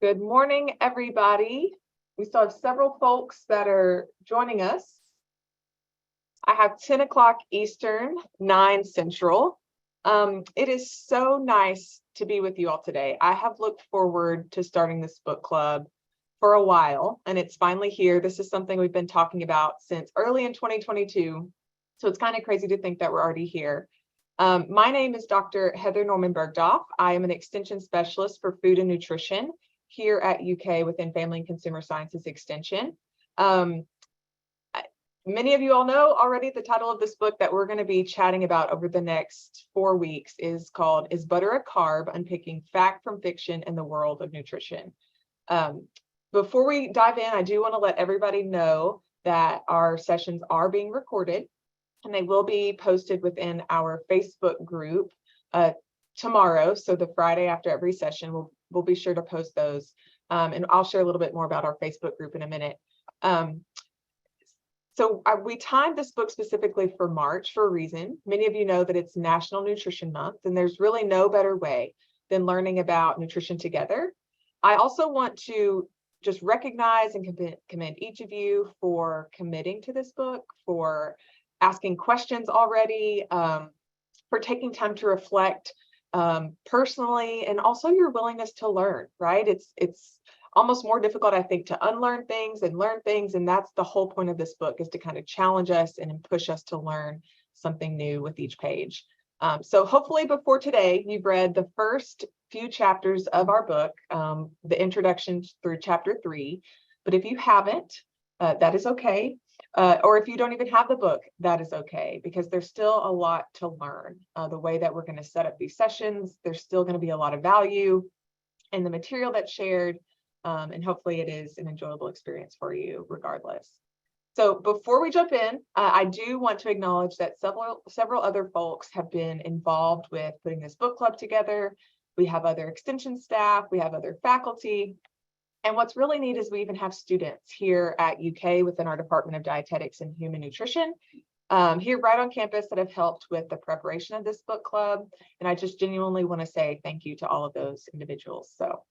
Good morning, everybody. We still have several folks that are joining us. I have 10 o'clock Eastern, 9 Central. It is so nice to be with you all today. I have looked forward to starting this book club for a while, and it's finally here. This is something we've been talking about since early in 2022, so it's kind of crazy to think that we're already here. My name is Dr. Heather Norman-Burgdolf. I am an extension specialist for food and nutrition here at UK within Family and Consumer Sciences Extension. Many of you all know already the title of this book that we're going to be chatting about over the next 4 weeks is called Is Butter a Carb? Unpicking Fact from Fiction in the World of Nutrition. Before we dive in, I do want to let everybody know that our sessions are being recorded and they will be posted within our Facebook group tomorrow. So the Friday after every session, we'll be sure to post those. And I'll share a little bit more about our Facebook group in a minute. We timed this book specifically for March for a reason. Many of you know that it's National Nutrition Month, and there's really no better way than learning about nutrition together. I also want to just recognize and commend each of you for committing to this book, for asking questions already, for taking time to reflect personally, and also your willingness to learn, right? It's almost more difficult, I think, to unlearn things and learn things. And that's the whole point of this book, is to kind of challenge us and push us to learn something new with each page. So hopefully before today, you've read the first few chapters of our book, the introduction through chapter 3. But if you haven't, that is okay. Or if you don't even have the book, that is okay, because there's still a lot to learn. The way that we're going to set up these sessions, there's still going to be a lot of value in the material that's shared. And hopefully it is an enjoyable experience for you regardless. So before we jump in, I do want to acknowledge that several other folks have been involved with putting this book club together. We have other extension staff, we have other faculty. And what's really neat is we even have students here at UK within our Department of Dietetics and Human Nutrition here right on campus that have helped with the preparation of this book club. And I just genuinely want to say thank you to all of those individuals. So,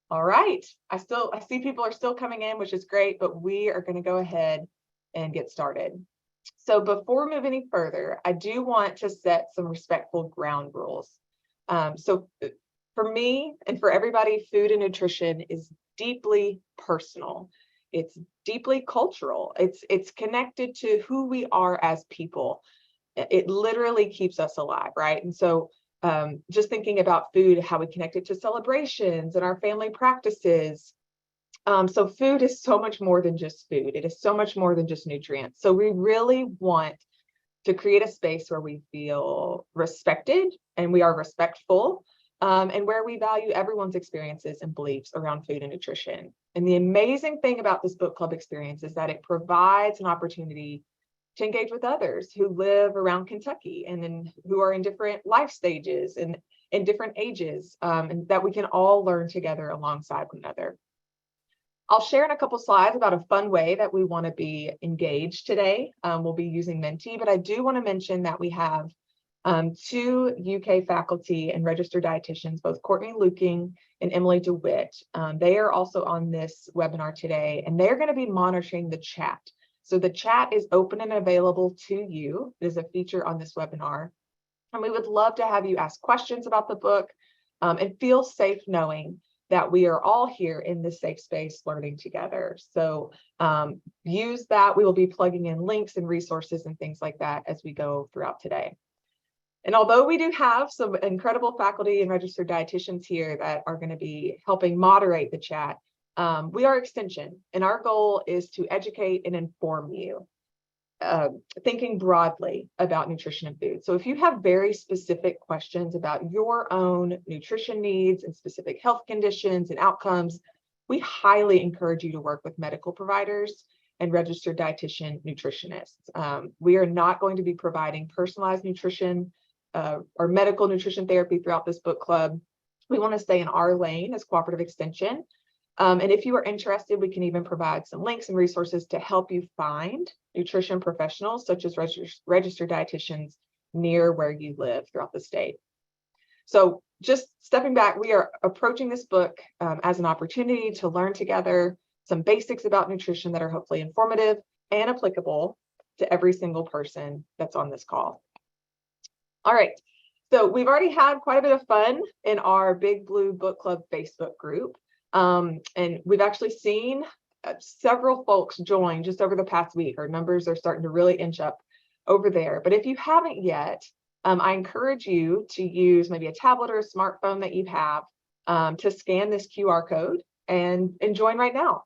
all right, I see people are still coming in, which is great, but we are going to go ahead and get started. So before we move any further, I do want to set some respectful ground rules. So for me and for everybody, food and nutrition is deeply personal. It's deeply cultural. It's connected to who we are as people. It literally keeps us alive, right? And so just thinking about food, how we connect it to celebrations and our family practices. So food is so much more than just food. It is so much more than just nutrients. So we really want to create a space where we feel respected and we are respectful, and where we value everyone's experiences and beliefs around food and nutrition. And the amazing thing about this book club experience is that it provides an opportunity to engage with others who live around Kentucky and who are in different life stages and in different ages, and that we can all learn together alongside one another. I'll share in a couple slides about a fun way that we want to be engaged today. We'll be using Menti, but I do want to mention that we have 2 UK faculty and registered dietitians, both Courtney Luking and Emily DeWitt. They are also on this webinar today, and they're going to be monitoring the chat. So the chat is open and available to you. It is a feature on this webinar. And we would love to have you ask questions about the book and feel safe knowing that we are all here in this safe space learning together. So use that. We will be plugging in links and resources and things like that as we go throughout today. And although we do have some incredible faculty and registered dietitians here that are going to be helping moderate the chat, we are Extension, and our goal is to educate and inform you, thinking broadly about nutrition and food. So if you have very specific questions about your own nutrition needs and specific health conditions and outcomes, we highly encourage you to work with medical providers and registered dietitian nutritionists. We are not going to be providing personalized nutrition or medical nutrition therapy throughout this book club. We want to stay in our lane as cooperative extension. And if you are interested, we can even provide some links and resources to help you find nutrition professionals, such as registered dietitians near where you live throughout the state. So just stepping back, we are approaching this book as an opportunity to learn together some basics about nutrition that are hopefully informative and applicable to every single person that's on this call. All right, so we've already had quite a bit of fun in our Big Blue Book Club Facebook group. And we've actually seen several folks join just over the past week. Our numbers are starting to really inch up over there. But if you haven't yet, I encourage you to use maybe a tablet or a smartphone that you have to scan this QR code and join right now.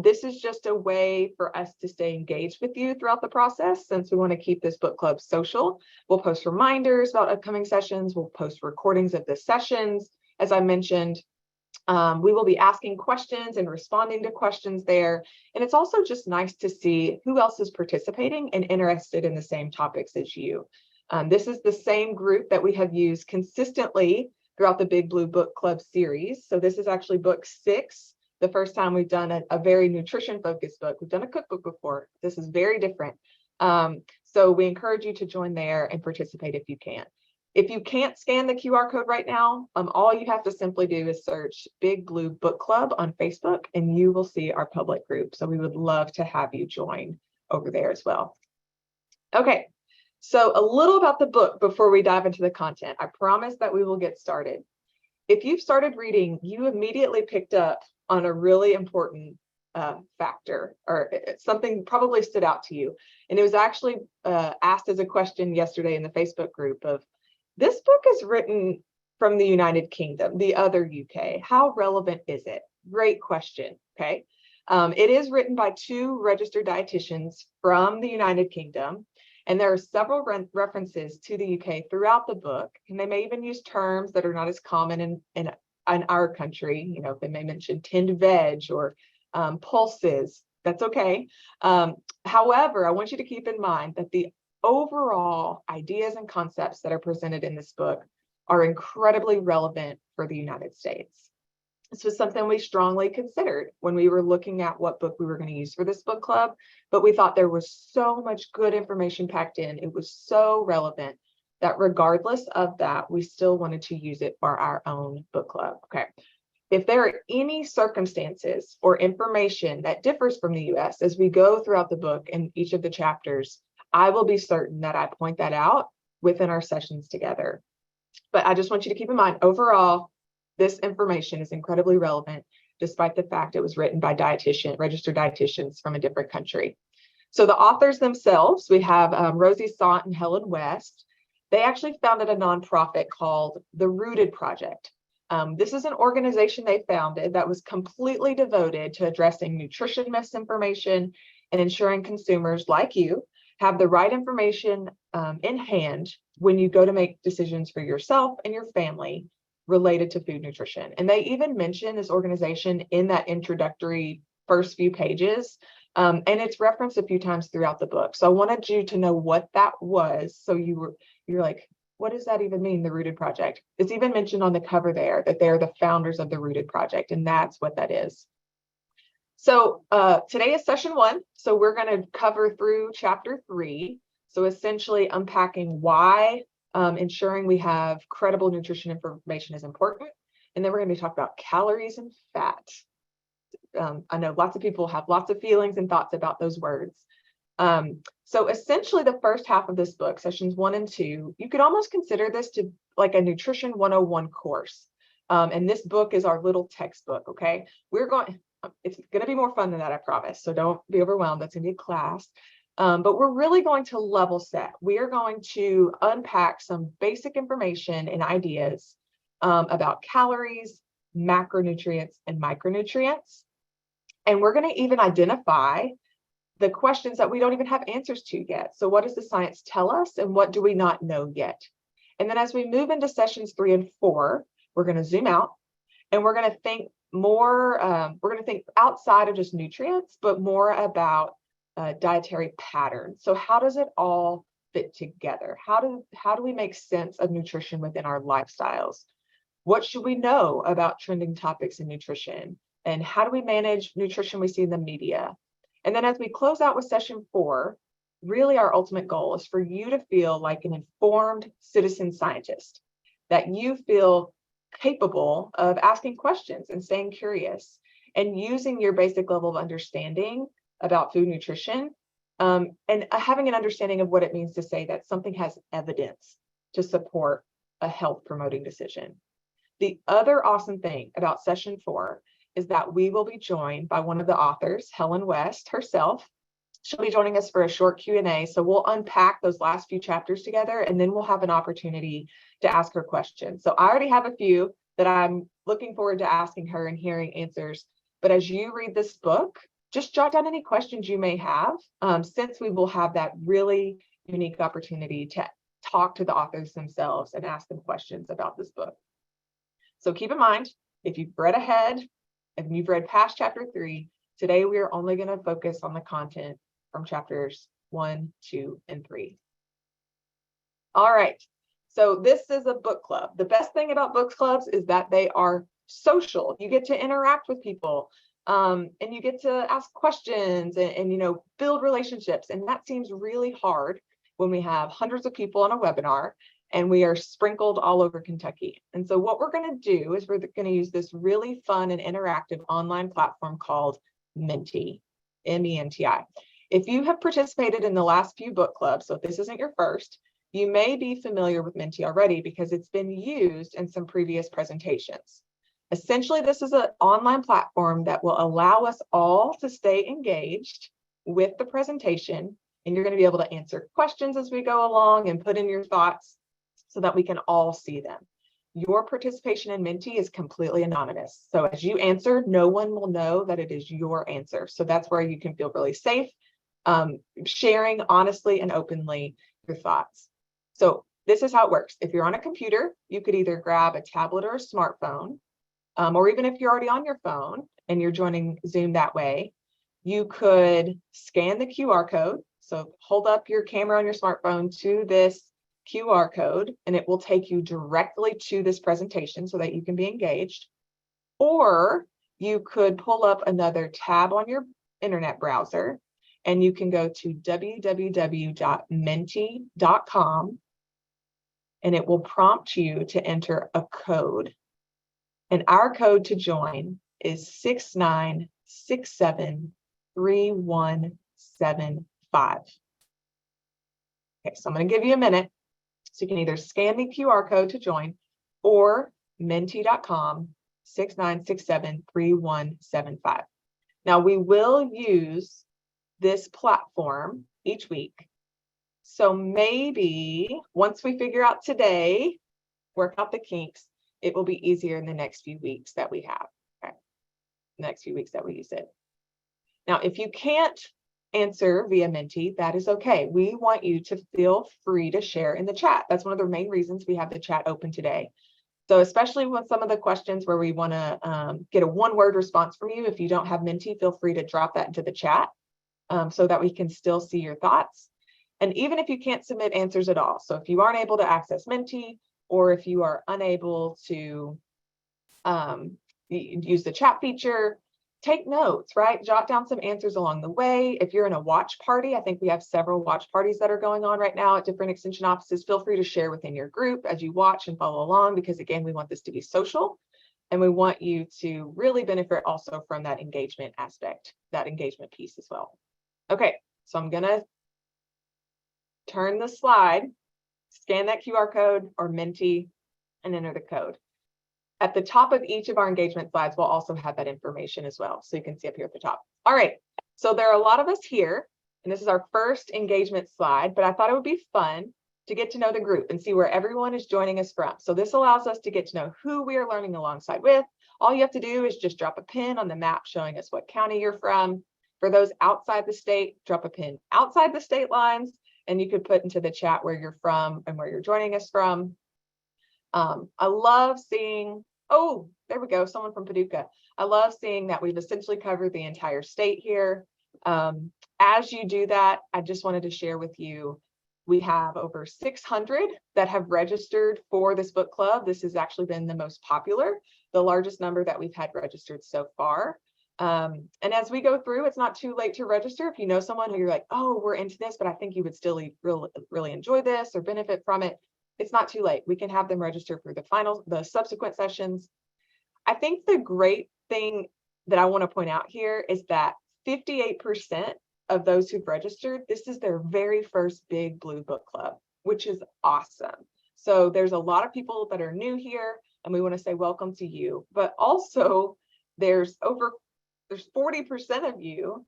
This is just a way for us to stay engaged with you throughout the process, since we want to keep this book club social. We'll post reminders about upcoming sessions. We'll post recordings of the sessions. As I mentioned, we will be asking questions and responding to questions there. And it's also just nice to see who else is participating and interested in the same topics as you. This is the same group that we have used consistently throughout the Big Blue Book Club series. So this is actually book 6. The first time we've done a very nutrition focused book. We've done a cookbook before. This is very different. So we encourage you to join there and participate if you can. If you can't scan the QR code right now, all you have to simply do is search Big Blue Book Club on Facebook and you will see our public group. So we would love to have you join over there as well. Okay, so a little about the book before we dive into the content. I promise that we will get started. If you've started reading, you immediately picked up on a really important factor, or something probably stood out to you. And it was actually asked as a question yesterday in the Facebook group of, this book is written from the United Kingdom, the other UK. How relevant is it? Great question, okay? It is written by 2 registered dietitians from the United Kingdom, and there are several references to the UK throughout the book, and they may even use terms that are not as common in our country. You know, they may mention tinned veg or pulses. That's okay. However, I want you to keep in mind that the overall ideas and concepts that are presented in this book are incredibly relevant for the United States. This was something we strongly considered when we were looking at what book we were going to use for this book club, but we thought there was so much good information packed in. It was so relevant that regardless of that, we still wanted to use it for our own book club. Okay. If there are any circumstances or information that differs from the US as we go throughout the book in each of the chapters, I will be certain that I point that out within our sessions together. But I just want you to keep in mind, overall, this information is incredibly relevant, despite the fact it was written by registered dietitians from a different country. So the authors themselves, we have Rosie, Saunt, and Helen West. They actually founded a nonprofit called the Rooted Project. This is an organization they founded that was completely devoted to addressing nutrition misinformation and ensuring consumers like you have the right information in hand when you go to make decisions for yourself and your family related to food nutrition. And they even mention this organization in that introductory first few pages, and it's referenced a few times throughout the book. So I wanted you to know what that was. So you're like, what does that even mean, the Rooted Project? It's even mentioned on the cover there that they're the founders of the Rooted Project, and that's what that is. So today is session 1. So we're going to cover through chapter 3. So essentially unpacking why ensuring we have credible nutrition information is important. And then we're going to be talking about calories and fat. I know lots of people have lots of feelings and thoughts about those words. So essentially the first half of this book, sessions 1 and 2, you could almost consider this to like a nutrition 101 course. And this book is our little textbook, okay? It's going to be more fun than that, I promise. So don't be overwhelmed. That's going to be a class. But we're really going to level set. We are going to unpack some basic information and ideas about calories, macronutrients, and micronutrients. And we're going to even identify the questions that we don't even have answers to yet. So what does the science tell us and what do we not know yet? And then as we move into sessions 3 and 4, we're going to zoom out and we're going to think more, we're going to think outside of just nutrients, but more about dietary patterns. So how does it all fit together? How do we make sense of nutrition within our lifestyles? What should we know about trending topics in nutrition? And how do we manage nutrition we see in the media? And then as we close out with session 4, really our ultimate goal is for you to feel like an informed citizen scientist, that you feel capable of asking questions and staying curious and using your basic level of understanding about food nutrition, and having an understanding of what it means to say that something has evidence to support a health promoting decision. The other awesome thing about session 4 is that we will be joined by one of the authors, Helen West herself. She'll be joining us for a short Q&A. So we'll unpack those last few chapters together, and then we'll have an opportunity to ask her questions. So I already have a few that I'm looking forward to asking her and hearing answers. But as you read this book, just jot down any questions you may have, since we will have that really unique opportunity to talk to the authors themselves and ask them questions about this book. So keep in mind, if you've read ahead, if you've read past chapter 3, today we are only going to focus on the content from chapters 1, 2, and 3. All right, so this is a book club. The best thing about book clubs is that they are social. You get to interact with people, and you get to ask questions and build relationships. And that seems really hard when we have hundreds of people on a webinar and we are sprinkled all over Kentucky. And so what we're going to do is we're going to use this really fun and interactive online platform called Menti, M-E-N-T-I. If you have participated in the last few book clubs, so if this isn't your first, you may be familiar with Menti already because it's been used in some previous presentations. Essentially, this is an online platform that will allow us all to stay engaged with the presentation, and you're going to be able to answer questions as we go along and put in your thoughts so that we can all see them. Your participation in Menti is completely anonymous. So as you answer, no one will know that it is your answer. So that's where you can feel really safe, sharing honestly and openly your thoughts. So this is how it works. If you're on a computer, you could either grab a tablet or a smartphone, or even if you're already on your phone and you're joining Zoom that way, you could scan the QR code. So hold up your camera on your smartphone to this QR code, and it will take you directly to this presentation so that you can be engaged. Or you could pull up another tab on your internet browser, and you can go to www.menti.com, and it will prompt you to enter a code. And our code to join is 69673175. Okay, so I'm going to give you a minute. So you can either scan the QR code to join or menti.com 69673175. Now we will use this platform each week. So maybe once we figure out today, work out the kinks, it will be easier in the next few weeks that we have. Okay, the next few weeks that we use it. Now, if you can't answer via Menti, that is okay. We want you to feel free to share in the chat. That's one of the main reasons we have the chat open today. So especially with some of the questions where we want to get a one-word response from you, if you don't have Menti, feel free to drop that into the chat so that we can still see your thoughts. And even if you can't submit answers at all, so if you aren't able to access Menti, or if you are unable to use the chat feature, take notes, right? Jot down some answers along the way. If you're in a watch party, I think we have several watch parties that are going on right now at different extension offices. Feel free to share within your group as you watch and follow along, because again, we want this to be social and we want you to really benefit also from that engagement aspect, that engagement piece as well. Okay, so I'm gonna turn the slide, scan that QR code or Menti, and enter the code. At the top of each of our engagement slides, we'll also have that information as well. So you can see up here at the top. All right, so there are a lot of us here, and this is our first engagement slide, but I thought it would be fun to get to know the group and see where everyone is joining us from. So this allows us to get to know who we are learning alongside with. All you have to do is just drop a pin on the map showing us what county you're from. For those outside the state, drop a pin outside the state lines, and you could put into the chat where you're from and where you're joining us from. I love seeing, oh, there we go, someone from Paducah. I love seeing that we've essentially covered the entire state here. As you do that, I just wanted to share with you, we have over 600 that have registered for this book club. This has actually been the most popular, the largest number that we've had registered so far. And as we go through, it's not too late to register. If you know someone who you're like, oh, we're into this, but I think you would still really enjoy this or benefit from it, it's not too late. We can have them register for the subsequent sessions. I think the great thing that I want to point out here is that 58% of those who've registered, this is their very first Big Blue Book Club, which is awesome. So there's a lot of people that are new here, and we want to say welcome to you. But also there's 40% of you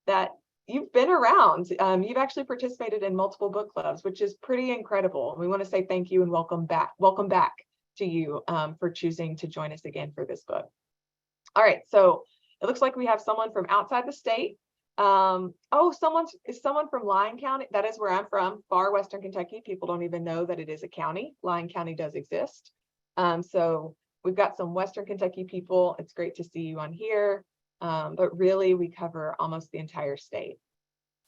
that you've been around. You've actually participated in multiple book clubs, which is pretty incredible. We want to say thank you and welcome back to you for choosing to join us again for this book. All right, so it looks like we have someone from outside the state. Is someone from Lyon County? That is where I'm from, far Western Kentucky. People don't even know that it is a county. Lyon County does exist. So we've got some Western Kentucky people. It's great to see you on here. But really we cover almost the entire state.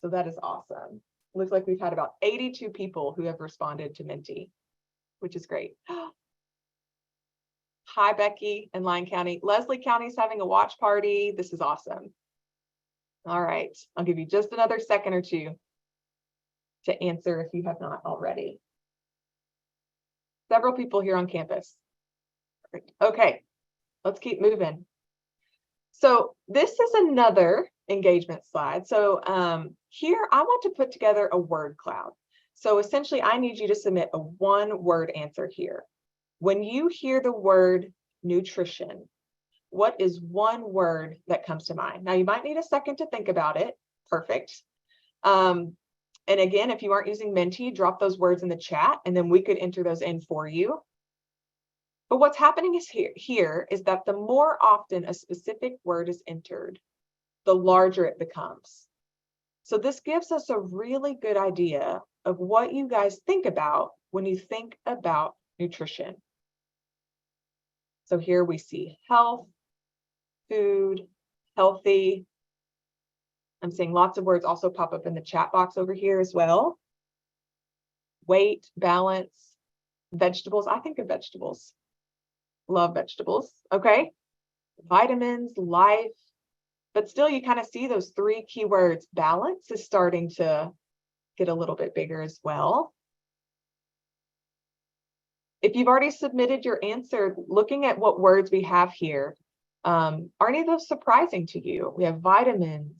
So that is awesome. Looks like we've had about 82 people who have responded to Minty, which is great. Hi, Becky in Lyon County. Leslie County's having a watch party. This is awesome. All right, I'll give you just another second or two to answer if you have not already. Several people here on campus. Perfect. Okay, let's keep moving. So this is another engagement slide. So here I want to put together a word cloud. So essentially I need you to submit a one-word answer here. When you hear the word nutrition, what is one word that comes to mind? Now you might need a second to think about it. Perfect. And again, if you aren't using Menti, drop those words in the chat and then we could enter those in for you. But what's happening is here is that the more often a specific word is entered, the larger it becomes. So this gives us a really good idea of what you guys think about when you think about nutrition. So here we see health, food, healthy. I'm seeing lots of words also pop up in the chat box over here as well. Weight, balance, vegetables. I think of vegetables. Love vegetables. Okay. Vitamins, life. But still, you kind of see those three keywords. Balance is starting to get a little bit bigger as well. If you've already submitted your answer, looking at what words we have here, are any of those surprising to you? We have vitamins,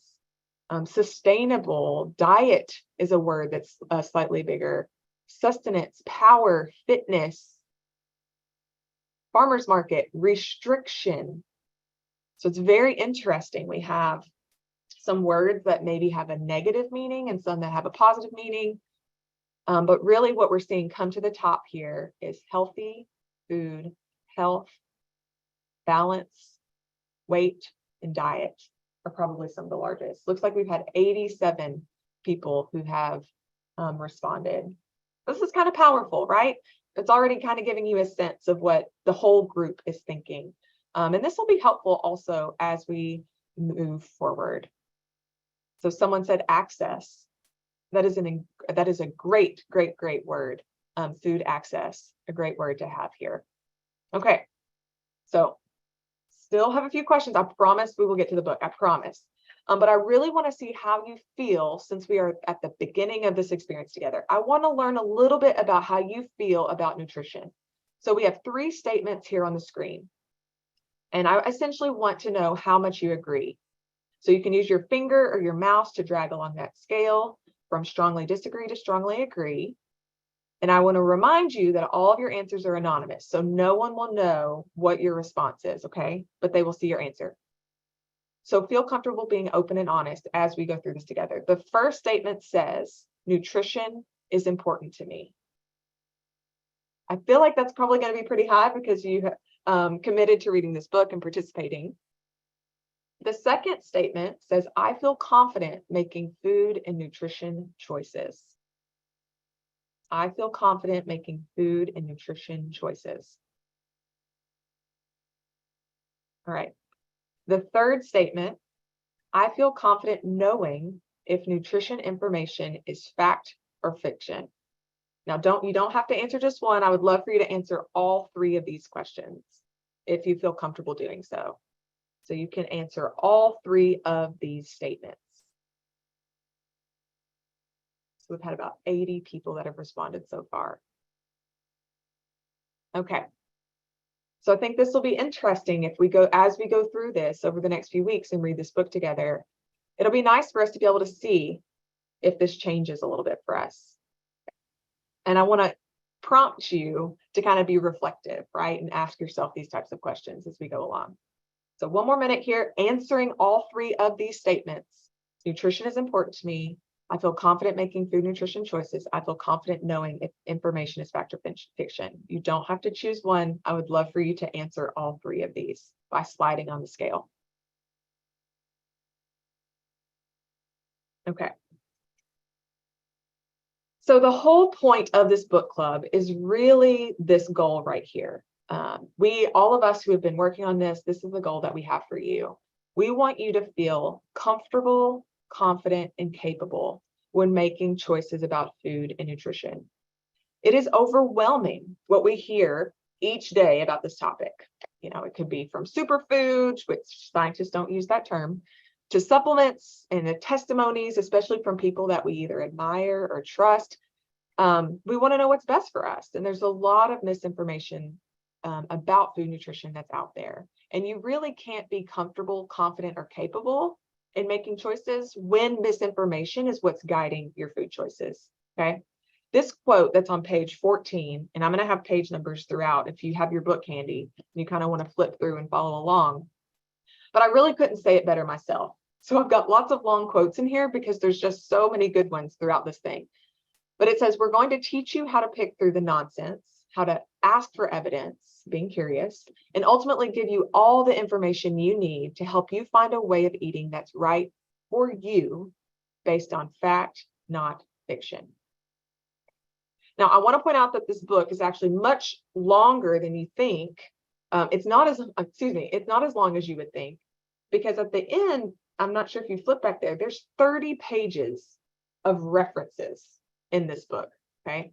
sustainable, diet is a word that's slightly bigger, sustenance, power, fitness, farmer's market, restriction. So it's very interesting. We have some words that maybe have a negative meaning and some that have a positive meaning. But really what we're seeing come to the top here is healthy, food, health, balance, weight, and diet are probably some of the largest. Looks like we've had 87 people who have responded. This is kind of powerful, right? It's already kind of giving you a sense of what the whole group is thinking. And this will be helpful also as we move forward. So someone said access. That is a great word. Food access, a great word to have here. Okay, so still have a few questions. I promise we will get to the book, I promise. But I really want to see how you feel since we are at the beginning of this experience together. I want to learn a little bit about how you feel about nutrition. So we have 3 statements here on the screen. And I essentially want to know how much you agree. So you can use your finger or your mouse to drag along that scale from strongly disagree to strongly agree. And I want to remind you that all of your answers are anonymous. So no one will know what your response is, okay? But they will see your answer. So feel comfortable being open and honest as we go through this together. The first statement says, nutrition is important to me. I feel like that's probably going to be pretty high because you have committed to reading this book and participating. The second statement says, I feel confident making food and nutrition choices. I feel confident making food and nutrition choices. All right. The third statement, I feel confident knowing if nutrition information is fact or fiction. Now, you don't have to answer just one. I would love for you to answer all 3 of these questions if you feel comfortable doing so. So you can answer all 3 of these statements. So we've had about 80 people that have responded so far. Okay. So I think this will be interesting as we go through this over the next few weeks and read this book together. It'll be nice for us to be able to see if this changes a little bit for us. And I want to prompt you to kind of be reflective, right? And ask yourself these types of questions as we go along. So one more minute here, answering all three of these statements. Nutrition is important to me. I feel confident making food nutrition choices. I feel confident knowing if information is fact or fiction. You don't have to choose one. I would love for you to answer all three of these by sliding on the scale. Okay. So the whole point of this book club is really this goal right here. All of us who have been working on this is the goal that we have for you. We want you to feel comfortable, confident, and capable when making choices about food and nutrition. It is overwhelming what we hear each day about this topic. You know, it could be from superfoods, which scientists don't use that term, to supplements and the testimonies, especially from people that we either admire or trust. We want to know what's best for us. And there's a lot of misinformation about food nutrition that's out there. And you really can't be comfortable, confident, or capable in making choices when misinformation is what's guiding your food choices. Okay. This quote that's on page 14, and I'm going to have page numbers throughout if you have your book handy and you kind of want to flip through and follow along. But I really couldn't say it better myself. So I've got lots of long quotes in here because there's just so many good ones throughout this thing. But it says, we're going to teach you how to pick through the nonsense, how to ask for evidence, being curious, and ultimately give you all the information you need to help you find a way of eating that's right for you based on fact, not fiction. Now, I want to point out that this book is actually much longer than you think. It's not as long as you would think, because at the end, I'm not sure if you flip back there, there's 30 pages of references in this book, okay?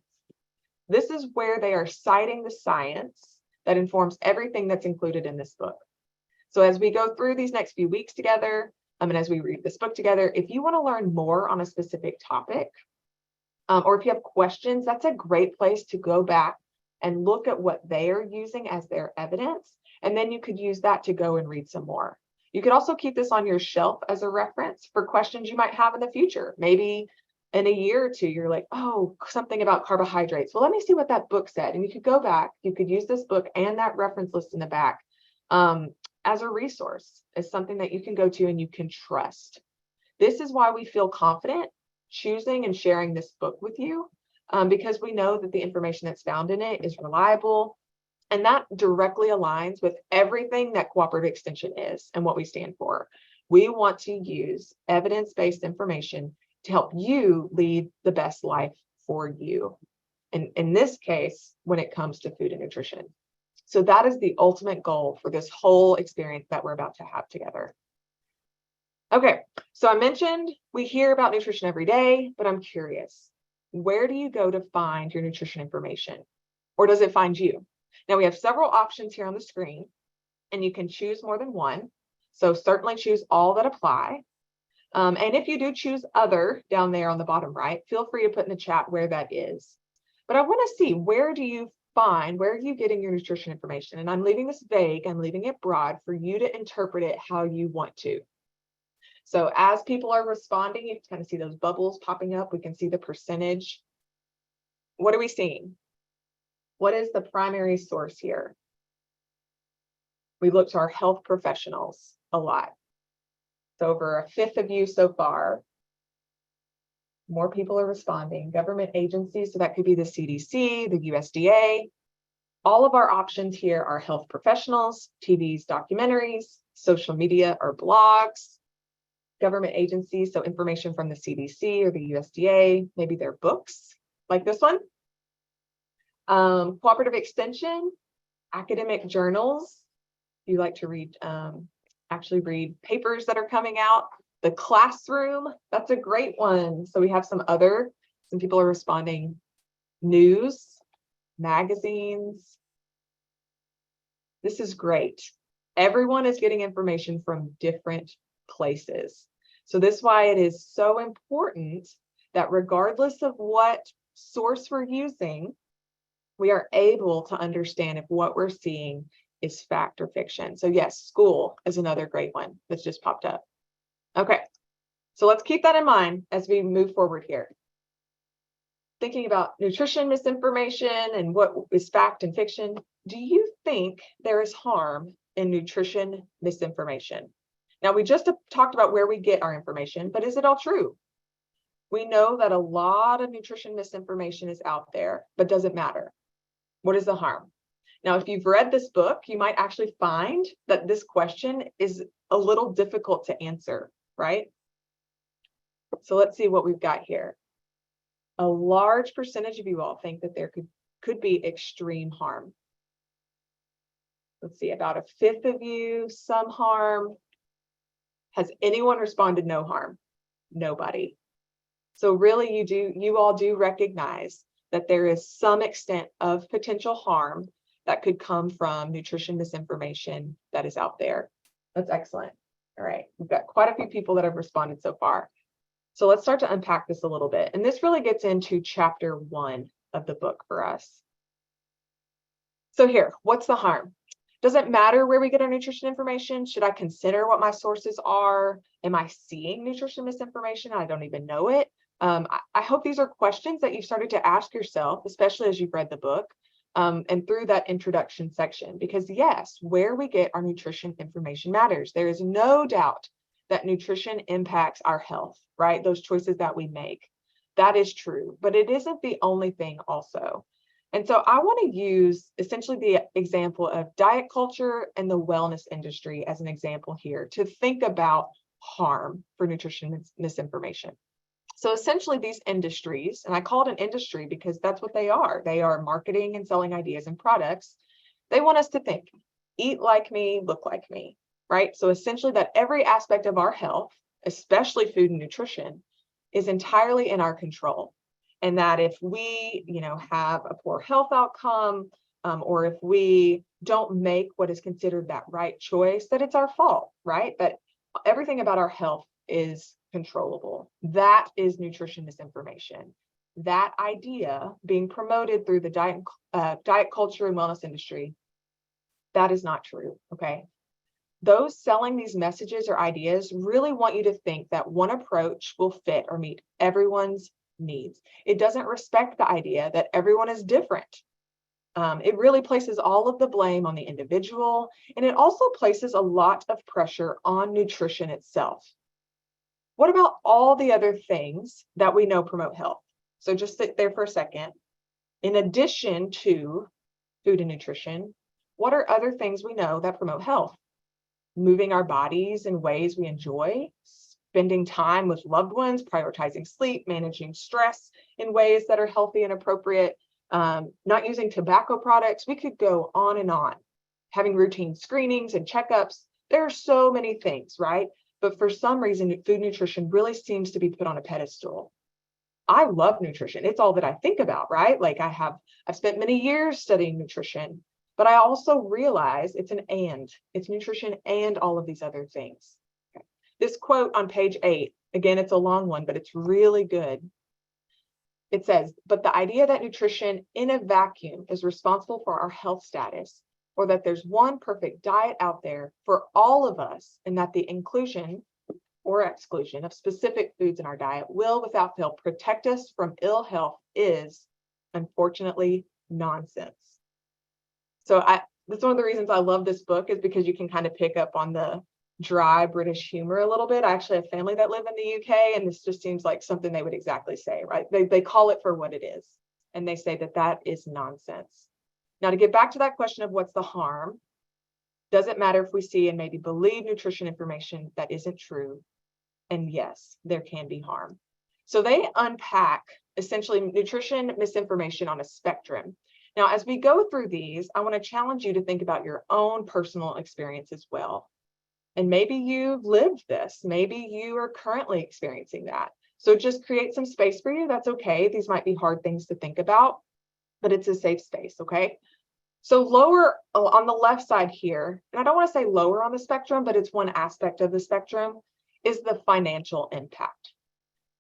This is where they are citing the science that informs everything that's included in this book. So as we go through these next few weeks together, and as we read this book together, if you want to learn more on a specific topic, or if you have questions, that's a great place to go back and look at what they are using as their evidence. And then you could use that to go and read some more. You could also keep this on your shelf as a reference for questions you might have in the future. Maybe in a year or two, you're like, oh, something about carbohydrates. Well, let me see what that book said. And you could go back, you could use this book and that reference list in the back as a resource, as something that you can go to and you can trust. This is why we feel confident choosing and sharing this book with you, because we know that the information that's found in it is reliable, and that directly aligns with everything that cooperative extension is and what we stand for. We want to use evidence-based information to help you lead the best life for you. And in this case, when it comes to food and nutrition. So that is the ultimate goal for this whole experience that we're about to have together. Okay, so I mentioned we hear about nutrition every day, but I'm curious, where do you go to find your nutrition information? Or does it find you? Now we have several options here on the screen, and you can choose more than one. So certainly choose all that apply. And if you do choose other down there on the bottom right, feel free to put in the chat where that is. But I want to see, where are you getting your nutrition information? And I'm leaving this vague, I'm leaving it broad for you to interpret it how you want to. So as people are responding, you can kind of see those bubbles popping up. We can see the percentage. What are we seeing? What is the primary source here? We look to our health professionals a lot. So over a fifth of you so far. More people are responding. Government agencies, so that could be the CDC, the USDA. All of our options here are health professionals, TVs, documentaries, social media or blogs, government agencies, so information from the CDC or the USDA, maybe their books, like this one. Cooperative extension, academic journals. You like to read, actually read papers that are coming out. The classroom, that's a great one. So we have some people are responding. News, magazines. This is great. Everyone is getting information from different places. So this is why it is so important that regardless of what source we're using, we are able to understand if what we're seeing is fact or fiction. So yes, school is another great one that's just popped up. Okay, so let's keep that in mind as we move forward here. Thinking about nutrition misinformation and what is fact and fiction, do you think there is harm in nutrition misinformation? Now, we just talked about where we get our information, but is it all true? We know that a lot of nutrition misinformation is out there, but does it matter? What is the harm? Now, if you've read this book, you might actually find that this question is a little difficult to answer, right? So let's see what we've got here. A large percentage of you all think that there could be extreme harm. Let's see, about a fifth of you, some harm. Has anyone responded no harm? Nobody. So really you all do recognize that there is some extent of potential harm that could come from nutrition misinformation that is out there. That's excellent. All right, we've got quite a few people that have responded so far. So let's start to unpack this a little bit. And this really gets into chapter 1 of the book for us. So here, what's the harm? Does it matter where we get our nutrition information? Should I consider what my sources are? Am I seeing nutrition misinformation? I don't even know it. I hope these are questions that you've started to ask yourself, especially as you've read the book and through that introduction section, because yes, where we get our nutrition information matters. There is no doubt that nutrition impacts our health, right? Those choices that we make. That is true, but it isn't the only thing also. And so I want to use essentially the example of diet culture and the wellness industry as an example here to think about harm for nutrition misinformation. So essentially these industries, and I call it an industry because that's what they are. They are marketing and selling ideas and products. They want us to think, eat like me, look like me, right? So essentially that every aspect of our health, especially food and nutrition, is entirely in our control. And that if we, have a poor health outcome, or if we don't make what is considered that right choice, that it's our fault, right? That everything about our health is controllable. That is nutrition misinformation. That idea being promoted through the diet culture and wellness industry, that is not true, okay? Those selling these messages or ideas really want you to think that one approach will fit or meet everyone's needs. It doesn't respect the idea that everyone is different. It really places all of the blame on the individual, and it also places a lot of pressure on nutrition itself. What about all the other things that we know promote health? So just sit there for a second. In addition to food and nutrition, what are other things we know that promote health? Moving our bodies in ways we enjoy, spending time with loved ones, prioritizing sleep, managing stress in ways that are healthy and appropriate, not using tobacco products. We could go on and on. Having routine screenings and checkups. There are so many things, right? But for some reason, food nutrition really seems to be put on a pedestal. I love nutrition. It's all that I think about, right? Like I've spent many years studying nutrition, but I also realize it's it's nutrition and all of these other things. Okay. This quote on page 8, again, it's a long one, but it's really good. It says, but the idea that nutrition in a vacuum is responsible for our health status, or that there's one perfect diet out there for all of us, and that the inclusion or exclusion of specific foods in our diet will without fail protect us from ill health is unfortunately nonsense. So that's one of the reasons I love this book, is because you can kind of pick up on the dry British humor a little bit. I actually have family that live in the UK, and this just seems like something they would exactly say, right? They call it for what it is, and they say that is nonsense. Now, to get back to that question of what's the harm, does it matter if we see and maybe believe nutrition information that isn't true? And yes, there can be harm. So they unpack essentially nutrition misinformation on a spectrum. Now, as we go through these, I want to challenge you to think about your own personal experience as well. And maybe you've lived this. Maybe you are currently experiencing that. So just create some space for you. That's okay. These might be hard things to think about, but it's a safe space, okay? So lower on the left side here, and I don't want to say lower on the spectrum, but it's one aspect of the spectrum, is the financial impact.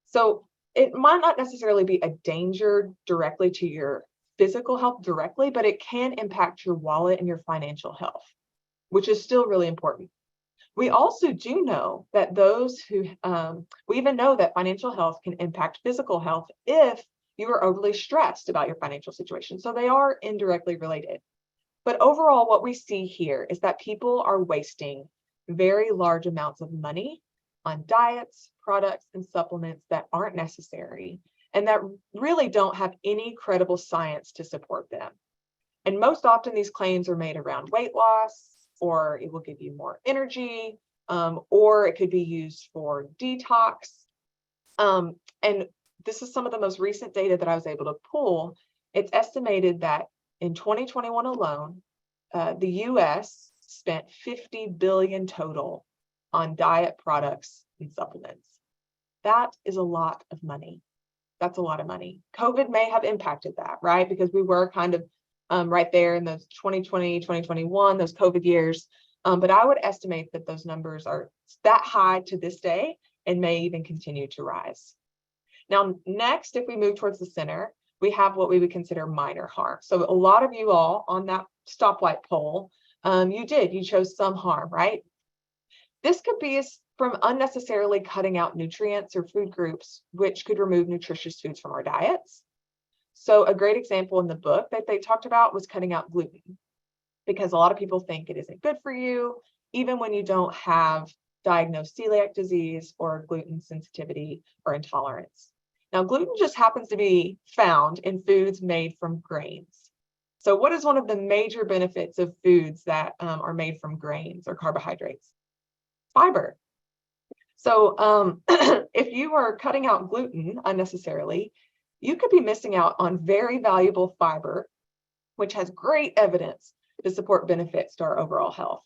So it might not necessarily be a danger directly to your physical health directly, but it can impact your wallet and your financial health, which is still really important. We also do know that we even know that financial health can impact physical health if you are overly stressed about your financial situation. So they are indirectly related. But overall, what we see here is that people are wasting very large amounts of money on diets, products, and supplements that aren't necessary and that really don't have any credible science to support them. And most often these claims are made around weight loss, or it will give you more energy, or it could be used for detox. And this is some of the most recent data that I was able to pull. It's estimated that in 2021 alone, the US spent $50 billion total on diet products and supplements. That is a lot of money. That's a lot of money. COVID may have impacted that, right? Because we were kind of right there in those 2020, 2021, those COVID years. But I would estimate that those numbers are that high to this day and may even continue to rise. Now, next, if we move towards the center, we have what we would consider minor harm. So a lot of you all on that stoplight poll, you chose some harm, right? This could be from unnecessarily cutting out nutrients or food groups, which could remove nutritious foods from our diets. So a great example in the book that they talked about was cutting out gluten, because a lot of people think it isn't good for you, even when you don't have diagnosed celiac disease or gluten sensitivity or intolerance. Now, gluten just happens to be found in foods made from grains. So what is one of the major benefits of foods that are made from grains or carbohydrates? Fiber. So if you are cutting out gluten unnecessarily, you could be missing out on very valuable fiber, which has great evidence to support benefits to our overall health.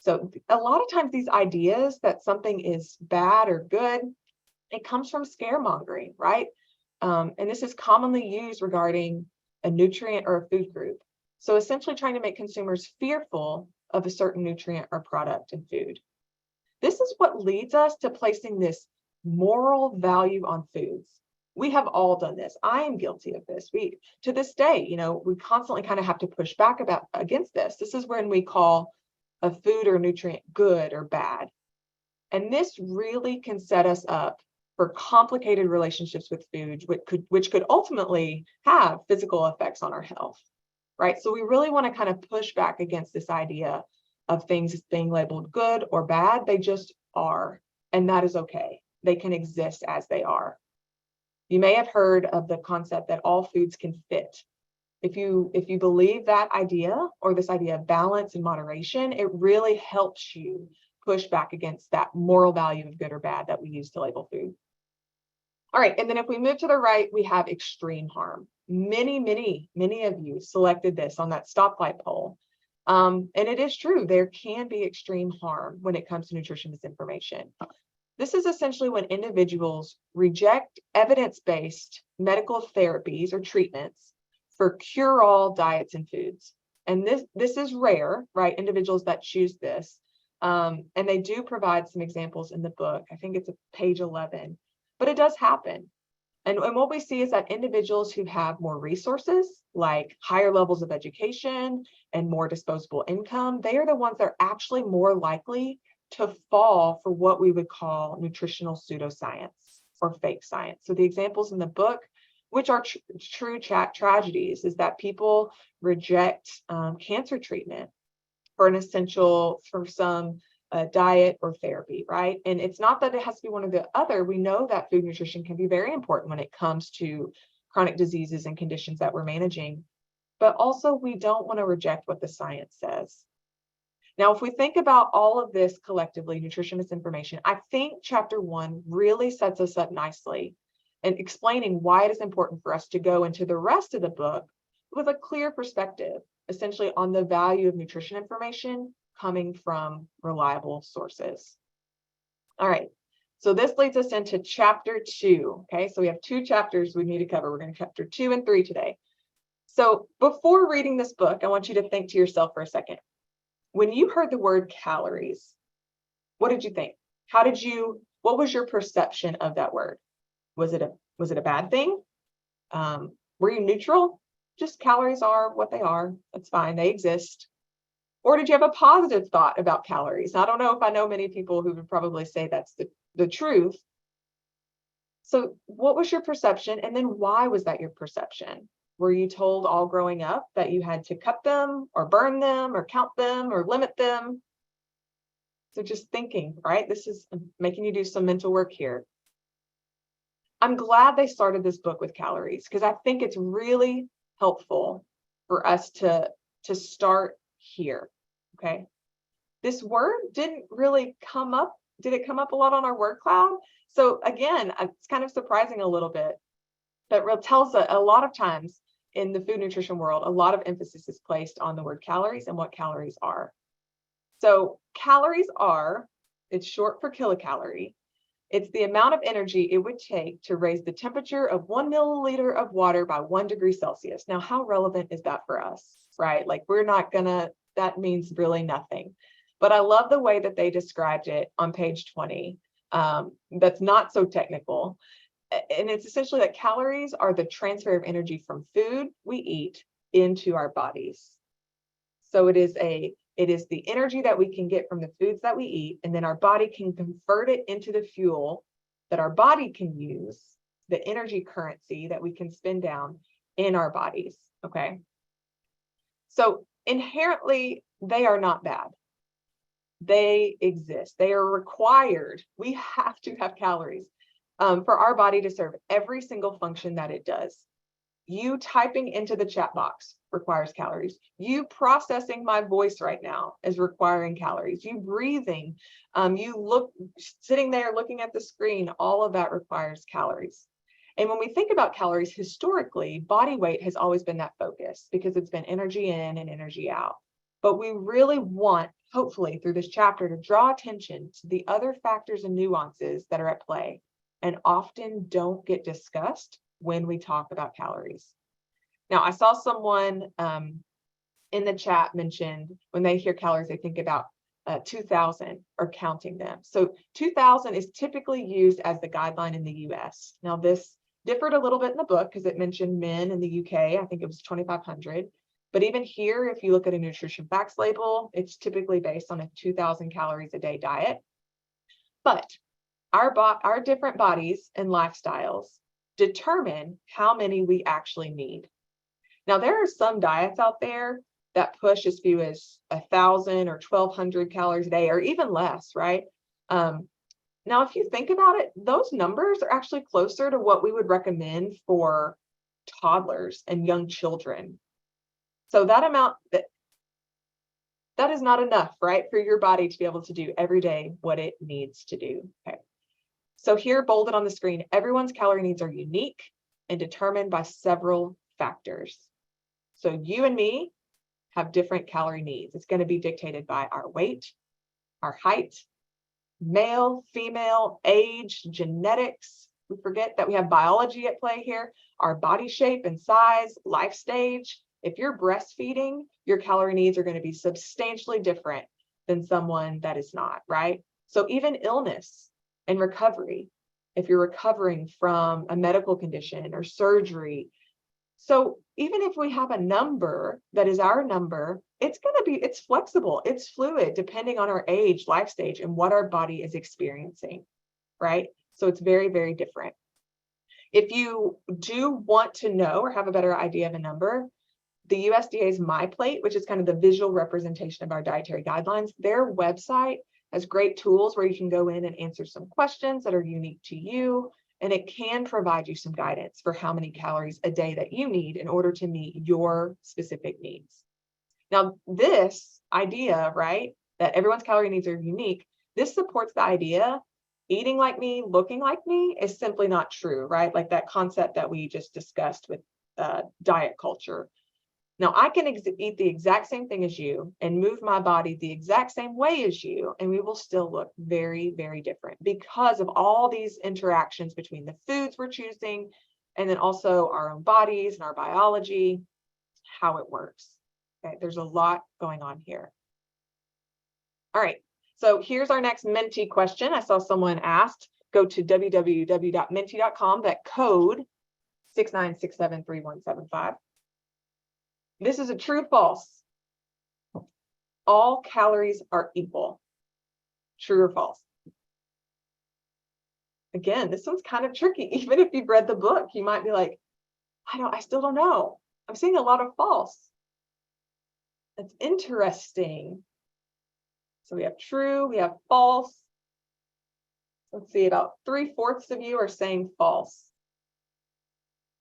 So a lot of times these ideas that something is bad or good, it comes from scaremongering, right? And this is commonly used regarding a nutrient or a food group. So essentially trying to make consumers fearful of a certain nutrient or product in food. This is what leads us to placing this moral value on foods. We have all done this. I am guilty of this. To this day, we constantly kind of have to push back against this. This is when we call a food or nutrient good or bad. And this really can set us up for complicated relationships with food, which could ultimately have physical effects on our health, right? So we really want to kind of push back against this idea of things being labeled good or bad. They just are, and that is okay. They can exist as they are. You may have heard of the concept that all foods can fit. If you believe that idea, or this idea of balance and moderation, it really helps you push back against that moral value of good or bad that we use to label food. All right, and then if we move to the right, we have extreme harm. Many of you selected this on that stoplight poll. And it is true, there can be extreme harm when it comes to nutrition misinformation. This is essentially when individuals reject evidence-based medical therapies or treatments for cure-all diets and foods. And this is rare, right? Individuals that choose this. And they do provide some examples in the book. I think it's page 11, but it does happen. And what we see is that individuals who have more resources, like higher levels of education and more disposable income, they are the ones that are actually more likely to fall for what we would call nutritional pseudoscience or fake science. So the examples in the book, which are true tragedies, is that people reject cancer treatment for some diet or therapy, right? And it's not that it has to be one or the other. We know that food nutrition can be very important when it comes to chronic diseases and conditions that we're managing, but also we don't want to reject what the science says. Now, if we think about all of this collectively, nutrition misinformation, I think chapter 1 really sets us up nicely in explaining why it is important for us to go into the rest of the book with a clear perspective, essentially on the value of nutrition information coming from reliable sources. All right, so this leads us into chapter 2. Okay, so we have 2 chapters we need to cover. We're going to chapter 2 and 3 today. So before reading this book, I want you to think to yourself for a second. When you heard the word calories, what did you think? What was your perception of that word? Was it a bad thing? Were you neutral? just calories are what they are. That's fine. They exist. Or did you have a positive thought about calories? I don't know if I know many people who would probably say that's the truth. So what was your perception? And then why was that your perception? Were you told all growing up that you had to cut them or burn them or count them or limit them? So just thinking, right? This is making you do some mental work here. I'm glad they started this book with calories because I think it's really helpful for us to start here. Okay. This word didn't really come up. Did it come up a lot on our word cloud? So again, it's kind of surprising a little bit, but it tells a lot of times in the food nutrition world, a lot of emphasis is placed on the word calories and what calories are. So calories are, it's short for kilocalorie. It's the amount of energy it would take to raise the temperature of 1 milliliter of water by 1 degree Celsius. Now, how relevant is that for us, right? Like we're not gonna, that means really nothing. But I love the way that they described it on page 20. That's not so technical. And it's essentially that calories are the transfer of energy from food we eat into our bodies. So it is the energy that we can get from the foods that we eat, and then our body can convert it into the fuel that our body can use, the energy currency that we can spin down in our bodies, okay? So inherently, they are not bad. They exist. They are required. We have to have calories for our body to serve every single function that it does. You typing into the chat box requires calories. You processing my voice right now is requiring calories. You breathing, sitting there looking at the screen, all of that requires calories. And when we think about calories historically, body weight has always been that focus because it's been energy in and energy out. But we really want, hopefully through this chapter, to draw attention to the other factors and nuances that are at play and often don't get discussed when we talk about calories. Now, I saw someone in the chat mentioned when they hear calories, they think about 2,000 or counting them. So 2,000 is typically used as the guideline in the US. Now, this differed a little bit in the book because it mentioned men in the UK. I think it was 2,500. But even here, if you look at a nutrition facts label, it's typically based on a 2,000 calories a day diet. But our different bodies and lifestyles determine how many we actually need. Now, there are some diets out there that push as few as 1,000 or 1,200 calories a day, or even less, right? Now, if you think about it, those numbers are actually closer to what we would recommend for toddlers and young children. So that amount, that is not enough, right, for your body to be able to do every day what it needs to do. Okay. So here, bolded on the screen, everyone's calorie needs are unique and determined by several factors. So you and me have different calorie needs. It's going to be dictated by our weight, our height, male, female, age, genetics. We forget that we have biology at play here, our body shape and size, life stage. If you're breastfeeding, your calorie needs are going to be substantially different than someone that is not, right? So even illness and recovery, if you're recovering from a medical condition or surgery. So even if we have a number that is our number, it's flexible, it's fluid, depending on our age, life stage, and what our body is experiencing, right? So it's very, very different. If you do want to know or have a better idea of a number, the USDA's MyPlate, which is kind of the visual representation of our dietary guidelines, their website has great tools where you can go in and answer some questions that are unique to you, and it can provide you some guidance for how many calories a day that you need in order to meet your specific needs. Now, this idea, right, that everyone's calorie needs are unique, this supports the idea eating like me, looking like me is simply not true, right? Like that concept that we just discussed with diet culture. Now, I can eat the exact same thing as you and move my body the exact same way as you, and we will still look very, very different because of all these interactions between the foods we're choosing and then also our own bodies and our biology, how it works. Okay, there's a lot going on here. All right, so here's our next Menti question. I saw someone asked, go to www.menti.com, that code 69673175. This is a true false. All calories are equal. True or false? Again, this one's kind of tricky. Even if you've read the book, you might be like, I still don't know. I'm seeing a lot of false. That's interesting. So we have true, we have false. Let's see, about 3/4 of you are saying false.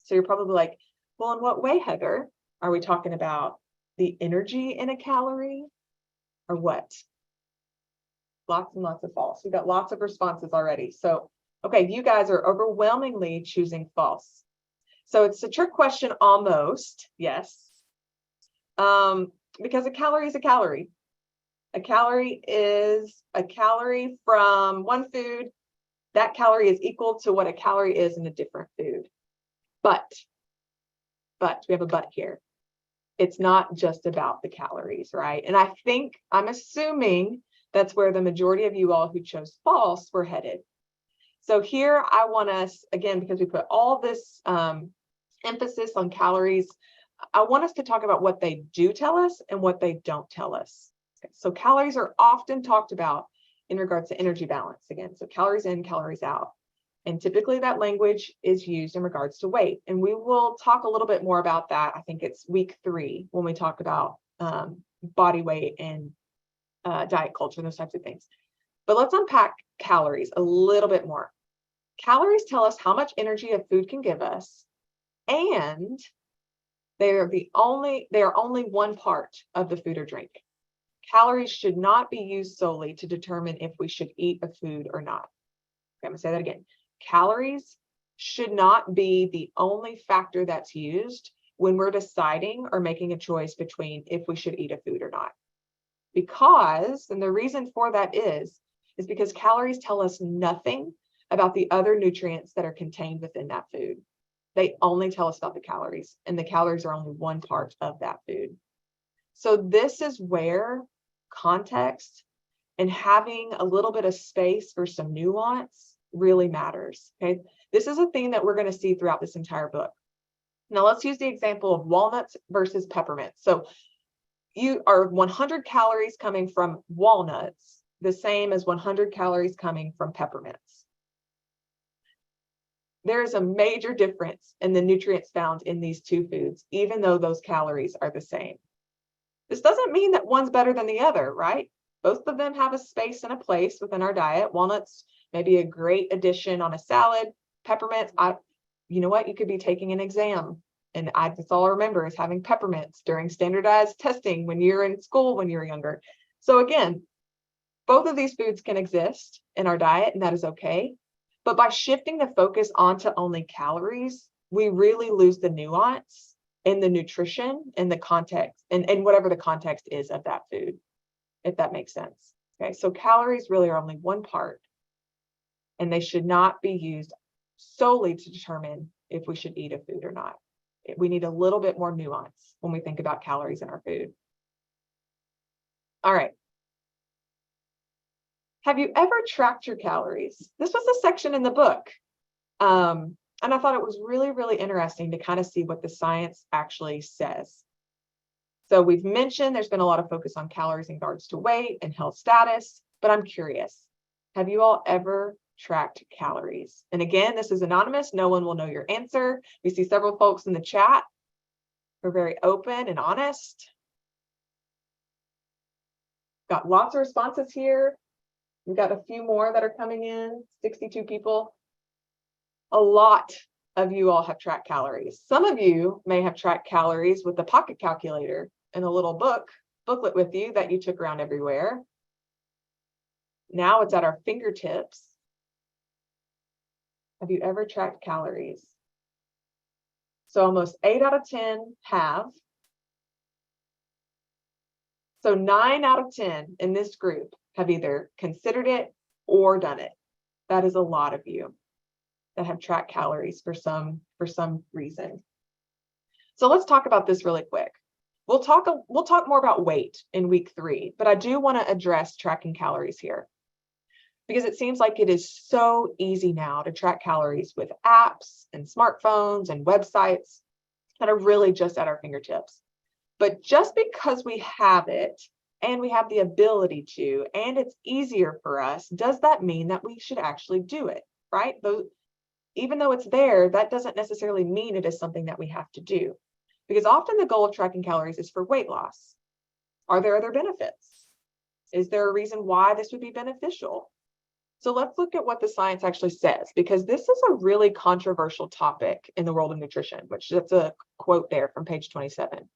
So you're probably like, well, in what way, Heather? Are we talking about the energy in a calorie or what? Lots and lots of false. We've got lots of responses already. So, okay, you guys are overwhelmingly choosing false. So it's a trick question almost, yes. Because a calorie is a calorie. A calorie is a calorie from one food. That calorie is equal to what a calorie is in a different food. But we have a but here. It's not just about the calories, right? And I'm assuming that's where the majority of you all who chose false were headed. So here I want us, again, because we put all this emphasis on calories, I want us to talk about what they do tell us and what they don't tell us. Okay, so calories are often talked about in regards to energy balance. Again, so calories in, calories out. And typically that language is used in regards to weight. And we will talk a little bit more about that. I think it's week 3 when we talk about body weight and diet culture and those types of things. But let's unpack calories a little bit more. Calories tell us how much energy a food can give us, and they are only one part of the food or drink. Calories should not be used solely to determine if we should eat a food or not. Okay, I'm gonna say that again. Calories should not be the only factor that's used when we're deciding or making a choice between if we should eat a food or not. Because, and the reason for that is because calories tell us nothing about the other nutrients that are contained within that food. They only tell us about the calories, and the calories are only one part of that food. So this is where context and having a little bit of space for some nuance really matters. Okay, this is a theme that we're going to see throughout this entire book. Now let's use the example of walnuts versus peppermints. So you are 100 calories coming from walnuts, the same as 100 calories coming from peppermints. There is a major difference in the nutrients found in these two foods, even though those calories are the same. This doesn't mean that one's better than the other, right? Both of them have a space and a place within our diet. Walnuts may be a great addition on a salad. Peppermints, you know what? You could be taking an exam, and that's all I remember is having peppermints during standardized testing when you're in school when you're younger. So again, both of these foods can exist in our diet, and that is okay. But by shifting the focus onto only calories, we really lose the nuance in the nutrition and the context and whatever the context is of that food, if that makes sense. Okay, so calories really are only one part, and they should not be used solely to determine if we should eat a food or not. We need a little bit more nuance when we think about calories in our food. All right. Have you ever tracked your calories? This was a section in the book. And I thought it was really, really interesting to kind of see what the science actually says. So we've mentioned there's been a lot of focus on calories in regards to weight and health status, but I'm curious, have you all ever tracked calories? And again, this is anonymous. No one will know your answer. We see several folks in the chat who are very open and honest. Got lots of responses here. We've got a few more that are coming in, 62 people. A lot of you all have tracked calories. Some of you may have tracked calories with the pocket calculator and a little booklet with you that you took around everywhere. Now it's at our fingertips. Have you ever tracked calories? So almost 8 out of 10 have. So 9 out of 10 in this group have either considered it or done it. That is a lot of you that have tracked calories for some reason. So let's talk about this really quick. We'll talk more about weight in week 3, but I do want to address tracking calories here because it seems like it is so easy now to track calories with apps and smartphones and websites that are really just at our fingertips. But just because we have it and we have the ability to, and it's easier for us, does that mean that we should actually do it, right? Even though it's there, that doesn't necessarily mean it is something that we have to do. Because often the goal of tracking calories is for weight loss. Are there other benefits? Is there a reason why this would be beneficial? So let's look at what the science actually says, because this is a really controversial topic in the world of nutrition, which that's a quote there from page 27.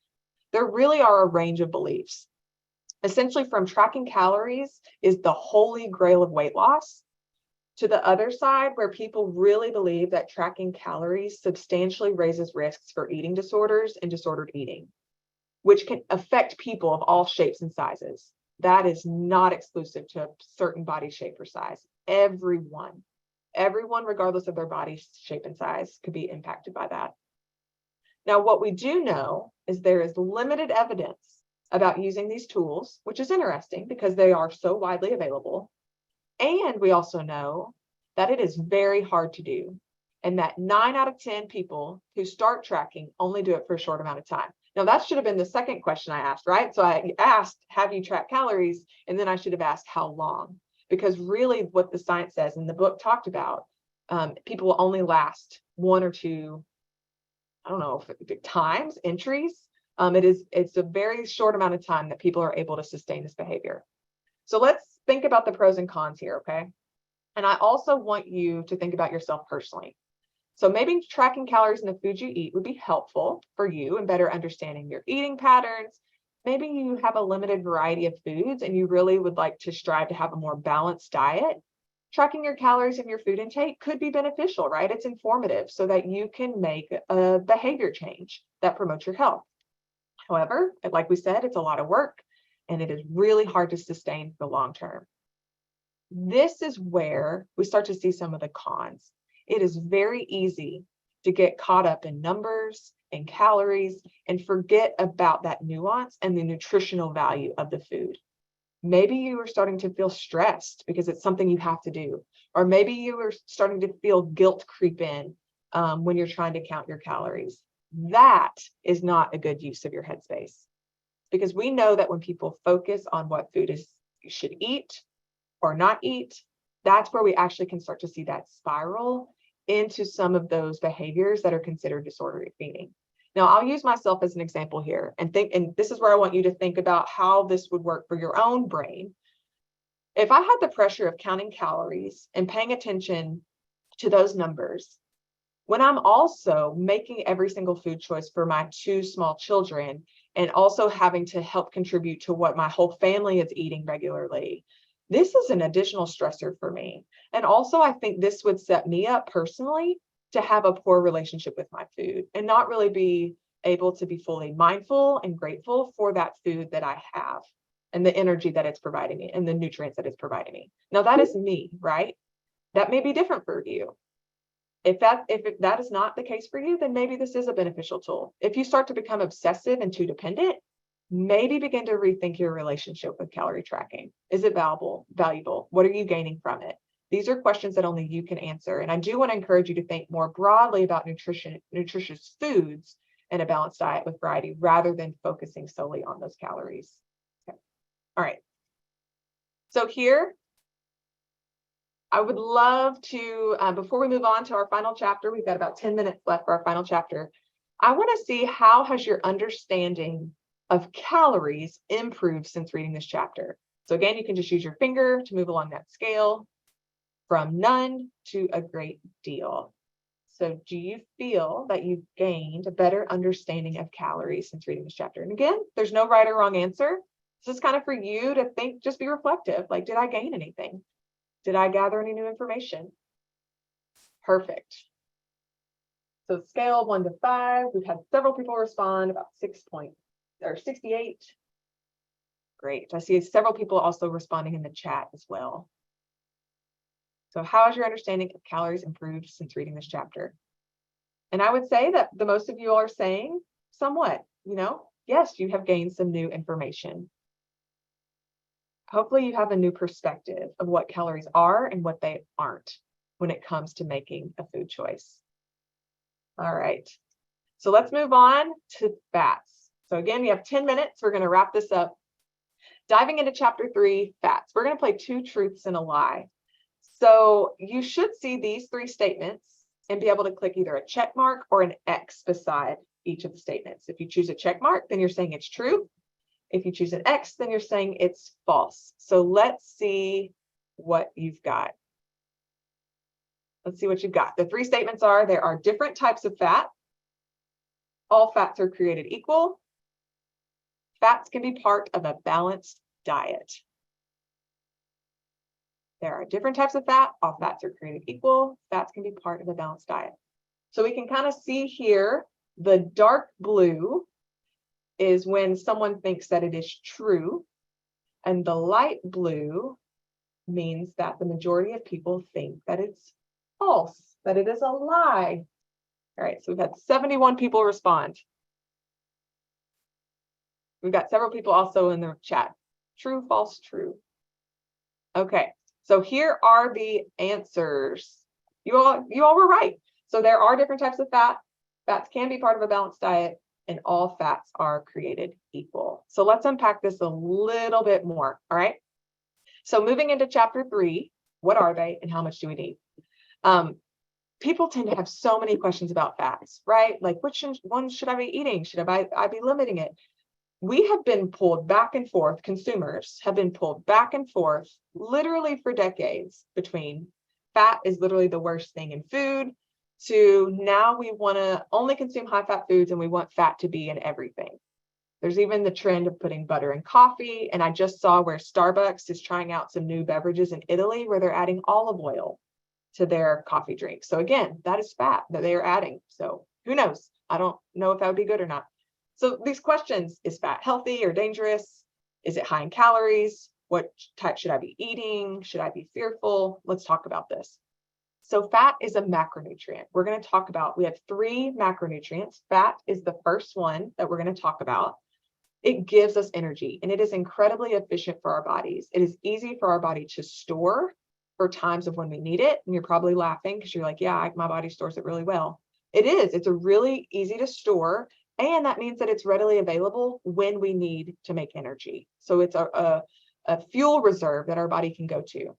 There really are a range of beliefs. Essentially, from tracking calories is the holy grail of weight loss, to the other side, where people really believe that tracking calories substantially raises risks for eating disorders and disordered eating, which can affect people of all shapes and sizes. That is not exclusive to a certain body shape or size. Everyone, regardless of their body shape and size, could be impacted by that. Now, what we do know is there is limited evidence about using these tools, which is interesting because they are so widely available. And we also know that it is very hard to do, and that 9 out of 10 people who start tracking only do it for a short amount of time. Now, that should have been the second question I asked, right? So I asked, have you tracked calories? And then I should have asked, how long? Because really what the science says, and the book talked about, people will only last 1 or 2, I don't know, times, entries. It's a very short amount of time that people are able to sustain this behavior. So let's think about the pros and cons here, okay? And I also want you to think about yourself personally. So maybe tracking calories in the food you eat would be helpful for you in better understanding your eating patterns. Maybe you have a limited variety of foods and you really would like to strive to have a more balanced diet. Tracking your calories in your food intake could be beneficial, right? It's informative so that you can make a behavior change that promotes your health. However, like we said, it's a lot of work and it is really hard to sustain for the long term. This is where we start to see some of the cons. It is very easy to get caught up in numbers and calories and forget about that nuance and the nutritional value of the food. Maybe you are starting to feel stressed because it's something you have to do, or maybe you are starting to feel guilt creep in when you're trying to count your calories. That is not a good use of your headspace, because we know that when people focus on what food is you should eat or not eat, that's where we actually can start to see that spiral into some of those behaviors that are considered disordered eating. Now, I'll use myself as an example here and this is where I want you to think about how this would work for your own brain. If I had the pressure of counting calories and paying attention to those numbers, when I'm also making every single food choice for my 2 small children and also having to help contribute to what my whole family is eating regularly, this is an additional stressor for me. And also, I think this would set me up personally to have a poor relationship with my food and not really be able to be fully mindful and grateful for that food that I have and the energy that it's providing me and the nutrients that it's providing me. Now, that is me, right? That may be different for you. If that is not the case for you, then maybe this is a beneficial tool. If you start to become obsessive and too dependent, maybe begin to rethink your relationship with calorie tracking. Is it valuable? What are you gaining from it? These are questions that only you can answer. And I do want to encourage you to think more broadly about nutritious foods and a balanced diet with variety rather than focusing solely on those calories. Okay. All right. So here, I would love to, before we move on to our final chapter, we've got about 10 minutes left for our final chapter. I want to see, how has your understanding of calories improved since reading this chapter? So again, you can just use your finger to move along that scale from none to a great deal. So do you feel that you've gained a better understanding of calories since reading this chapter? And again, there's no right or wrong answer. This is kind of for you to think, just be reflective. Like, did I gain anything? Did I gather any new information? Perfect. So scale of 1 to 5, we've had several people respond, about 68. Great. I see several people also responding in the chat as well. So how has your understanding of calories improved since reading this chapter? And I would say that the most of you are saying somewhat, yes, you have gained some new information. Hopefully you have a new perspective of what calories are and what they aren't when it comes to making a food choice. All right. So let's move on to fats. So again, you have 10 minutes. We're going to wrap this up. Diving into chapter 3, fats. We're going to play 2 truths and a lie. So you should see these 3 statements and be able to click either a check mark or an X beside each of the statements. If you choose a check mark, then you're saying it's true. If you choose an X, then you're saying it's false. So let's see what you've got. Let's see what you've got. The 3 statements are: there are different types of fat. All fats are created equal. Fats can be part of a balanced diet. There are different types of fat. All fats are created equal. Fats can be part of a balanced diet. So we can kind of see here, the dark blue is when someone thinks that it is true. And the light blue means that the majority of people think that it's false, that it is a lie. All right, so we've had 71 people respond. We've got several people also in the chat. True, false, true. Okay, so here are the answers. You all were right. So there are different types of fat. Fats can be part of a balanced diet, and all fats are created equal. So let's unpack this a little bit more, all right? So moving into chapter 3, what are they and how much do we need? People tend to have so many questions about fats, right? Like, which one should I be eating? Should I be limiting it? We have been pulled back and forth, consumers have been pulled back and forth literally for decades between fat is literally the worst thing in food to now we want to only consume high fat foods and we want fat to be in everything. There's even the trend of putting butter in coffee. And I just saw where Starbucks is trying out some new beverages in Italy where they're adding olive oil to their coffee drink. So again, that is fat that they are adding. So who knows? I don't know if that would be good or not. So these questions: is fat healthy or dangerous? Is it high in calories? What type should I be eating? Should I be fearful? Let's talk about this. So fat is a macronutrient. We're going to talk about, we have 3 macronutrients. Fat is the first one that we're going to talk about. It gives us energy and it is incredibly efficient for our bodies. It is easy for our body to store for times of when we need it. And you're probably laughing because you're like, yeah, my body stores it really well. It is. It's a really easy to store. And that means that it's readily available when we need to make energy. So it's a fuel reserve that our body can go to.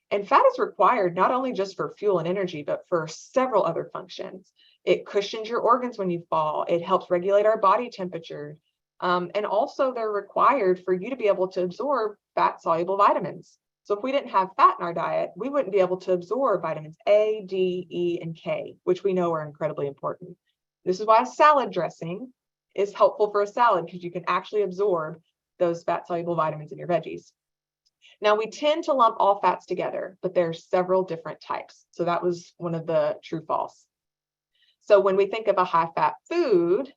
And fat is required not only just for fuel and energy, but for several other functions. It cushions your organs when you fall. It helps regulate our body temperature. And also they're required for you to be able to absorb fat-soluble vitamins. So if we didn't have fat in our diet, we wouldn't be able to absorb vitamins A, D, E, and K, which we know are incredibly important. This is why a salad dressing is helpful for a salad, because you can actually absorb those fat-soluble vitamins in your veggies. Now, we tend to lump all fats together, but there's several different types. So that was one of the true false. So when we think of a high-fat food,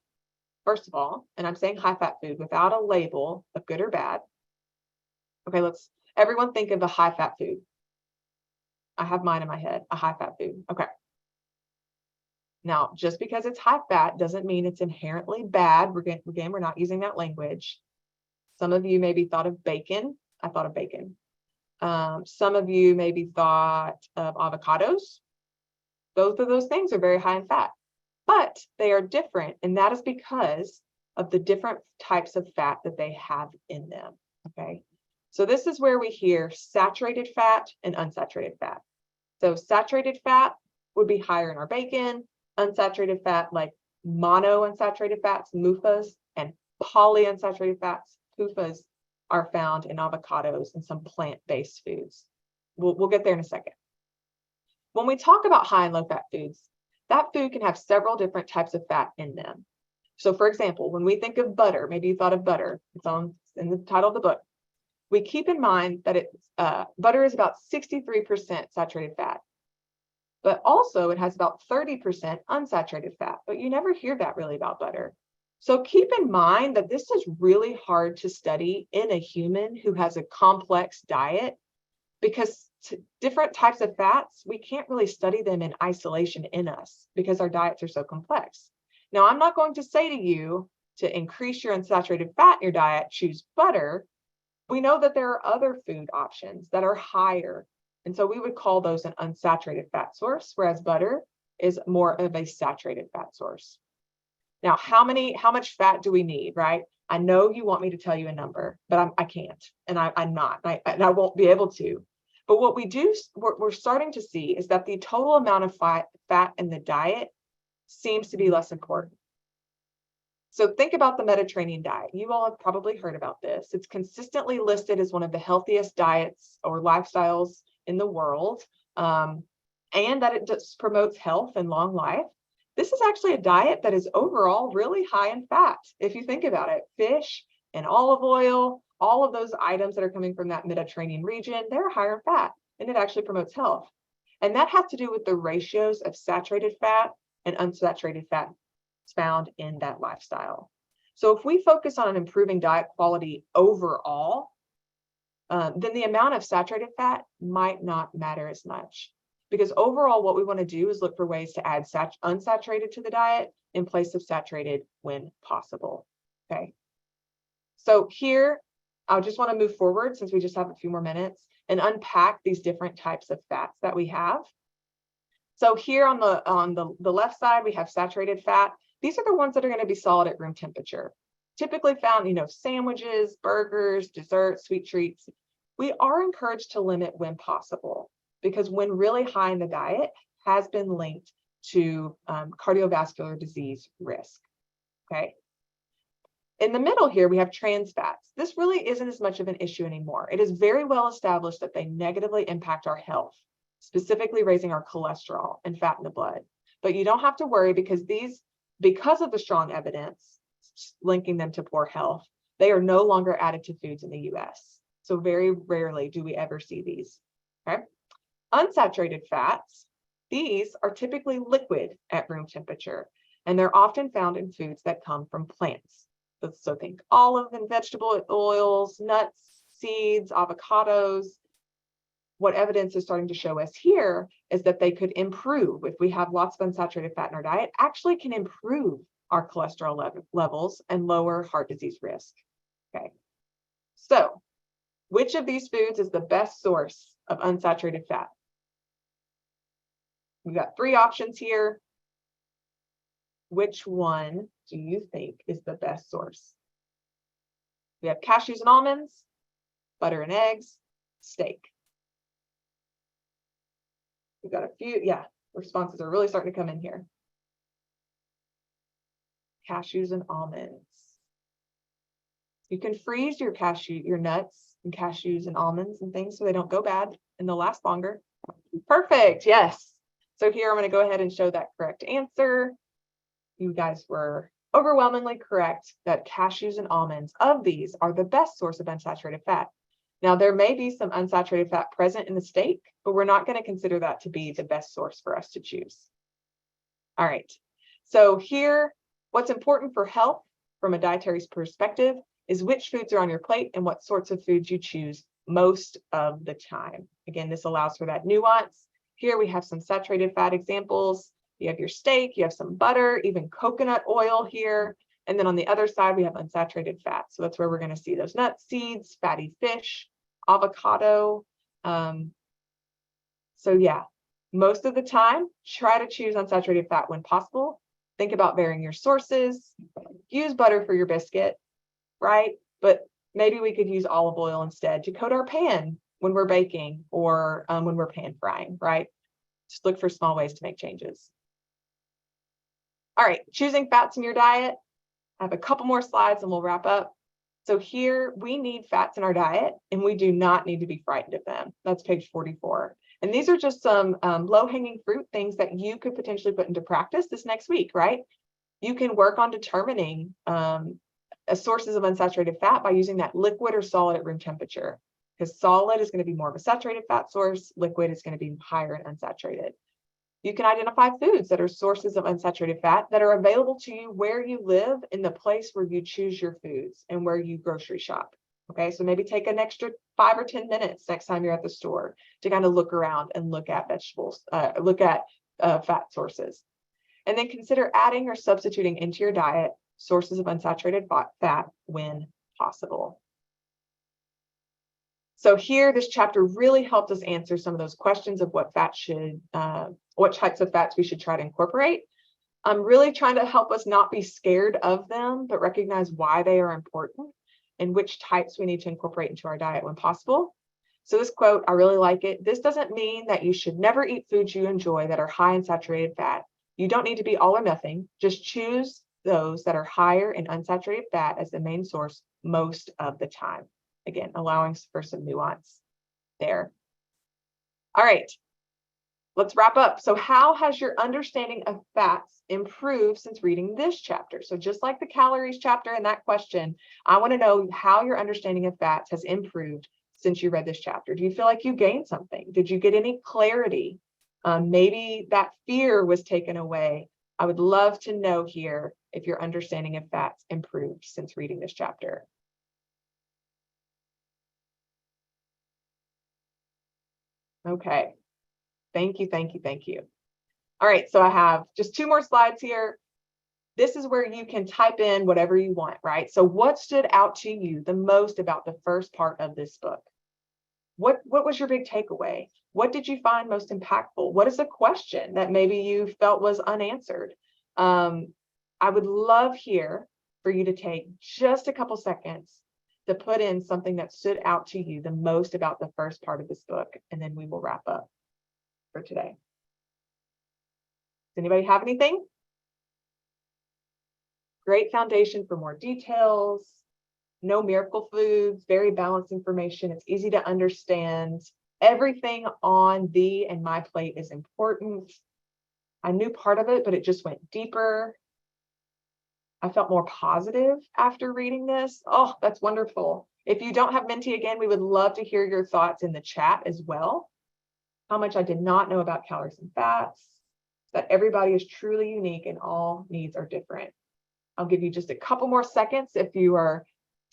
first of all, and I'm saying high-fat food without a label of good or bad. Okay, let's everyone think of a high-fat food. I have mine in my head, a high-fat food. Okay. Now, just because it's high fat doesn't mean it's inherently bad. We're not using that language. Some of you maybe thought of bacon. I thought of bacon. Some of you maybe thought of avocados. Both of those things are very high in fat, but they are different. And that is because of the different types of fat that they have in them. Okay. So this is where we hear saturated fat and unsaturated fat. So saturated fat would be higher in our bacon. Unsaturated fat, like monounsaturated fats, MUFAs, and polyunsaturated fats, PUFAs, are found in avocados and some plant-based foods. We'll get there in a second. When we talk about high and low fat foods, that food can have several different types of fat in them. So for example, when we think of butter, maybe you thought of butter, it's in the title of the book. We keep in mind that butter is about 63% saturated fat. But also it has about 30% unsaturated fat, but you never hear that really about butter. So keep in mind that this is really hard to study in a human who has a complex diet, because different types of fats, we can't really study them in isolation in us because our diets are so complex. Now, I'm not going to say to you to increase your unsaturated fat in your diet, choose butter. We know that there are other food options that are higher. And so we would call those an unsaturated fat source, whereas butter is more of a saturated fat source. Now, how much fat do we need, right? I know you want me to tell you a number, but I can't, and I'm not, and I won't be able to. But what we're starting to see is that the total amount of fat in the diet seems to be less important. So think about the Mediterranean diet. You all have probably heard about this. It's consistently listed as one of the healthiest diets or lifestyles in the world, and that it just promotes health and long life. This is actually a diet that is overall really high in fat. If you think about it, fish and olive oil, all of those items that are coming from that Mediterranean region, they're higher in fat, and it actually promotes health. And that has to do with the ratios of saturated fat and unsaturated fat found in that lifestyle. So if we focus on improving diet quality overall, then the amount of saturated fat might not matter as much. Because overall, what we want to do is look for ways to add unsaturated to the diet in place of saturated when possible. Okay. So here, I just want to move forward since we just have a few more minutes and unpack these different types of fats that we have. So here on the left side, we have saturated fat. These are the ones that are going to be solid at room temperature, typically found, sandwiches, burgers, desserts, sweet treats. We are encouraged to limit when possible, because when really high in the diet has been linked to cardiovascular disease risk. Okay. In the middle here, we have trans fats. This really isn't as much of an issue anymore. It is very well established that they negatively impact our health, specifically raising our cholesterol and fat in the blood. But you don't have to worry because of the strong evidence linking them to poor health, they are no longer added to foods in the US. So very rarely do we ever see these. Okay. Unsaturated fats, these are typically liquid at room temperature, and they're often found in foods that come from plants. So think olive and vegetable oils, nuts, seeds, avocados. What evidence is starting to show us here is that they could improve, if we have lots of unsaturated fat in our diet, actually can improve our cholesterol levels and lower heart disease risk. Okay. So which of these foods is the best source of unsaturated fat? We've got 3 options here. Which one do you think is the best source? We have cashews and almonds, butter and eggs, steak. We've got a few, responses are really starting to come in here. Cashews and almonds. You can freeze your nuts and cashews and almonds and things so they don't go bad and they'll last longer. Perfect, yes. So here I'm going to go ahead and show that correct answer. You guys were overwhelmingly correct that cashews and almonds, of these, are the best source of unsaturated fat. Now, there may be some unsaturated fat present in the steak, but we're not going to consider that to be the best source for us to choose. All right. So here, what's important for health from a dietary perspective is which foods are on your plate and what sorts of foods you choose most of the time. Again, this allows for that nuance. Here we have some saturated fat examples. You have your steak, you have some butter, even coconut oil here. And then on the other side, we have unsaturated fat. So that's where we're going to see those nuts, seeds, fatty fish, avocado. So yeah, most of the time, try to choose unsaturated fat when possible. Think about varying your sources. Use butter for your biscuit, right? But maybe we could use olive oil instead to coat our pan when we're baking or when we're pan frying, right? Just look for small ways to make changes. All right, choosing fats in your diet. I have a couple more slides and we'll wrap up. So here we need fats in our diet and we do not need to be frightened of them. That's page 44. And these are just some low-hanging fruit things that you could potentially put into practice this next week, right? You can work on determining sources of unsaturated fat by using that liquid or solid at room temperature, because solid is going to be more of a saturated fat source, liquid is going to be higher in unsaturated. You can identify foods that are sources of unsaturated fat that are available to you where you live, in the place where you choose your foods and where you grocery shop. Okay, so maybe take an extra 5 or 10 minutes next time you're at the store to kind of look around and look at vegetables, look at fat sources. And then consider adding or substituting into your diet sources of unsaturated fat when possible. So here, this chapter really helped us answer some of those questions of what types of fats we should try to incorporate. I'm really trying to help us not be scared of them, but recognize why they are important and which types we need to incorporate into our diet when possible. So this quote, I really like it. This doesn't mean that you should never eat foods you enjoy that are high in saturated fat. You don't need to be all or nothing. Just choose those that are higher in unsaturated fat as the main source most of the time. Again, allowing for some nuance there. All right, let's wrap up. So how has your understanding of fats improved since reading this chapter? So just like the calories chapter and that question, I want to know how your understanding of fats has improved since you read this chapter. Do you feel like you gained something? Did you get any clarity? Maybe that fear was taken away. I would love to know here if your understanding of fats improved since reading this chapter. Okay. Thank you, thank you, thank you. All right, so I have just 2 more slides here. This is where you can type in whatever you want, right? So what stood out to you the most about the first part of this book? What was your big takeaway? What did you find most impactful? What is a question that maybe you felt was unanswered? I would love here for you to take just a couple seconds to put in something that stood out to you the most about the first part of this book, and then we will wrap up for today. Does anybody have anything? Great foundation for more details. No miracle foods, very balanced information. It's easy to understand. Everything on the and my plate is important. I knew part of it, but it just went deeper. I felt more positive after reading this. Oh, that's wonderful. If you don't have Menti again, we would love to hear your thoughts in the chat as well. How much I did not know about calories and fats, that everybody is truly unique and all needs are different. I'll give you just a couple more seconds. If you are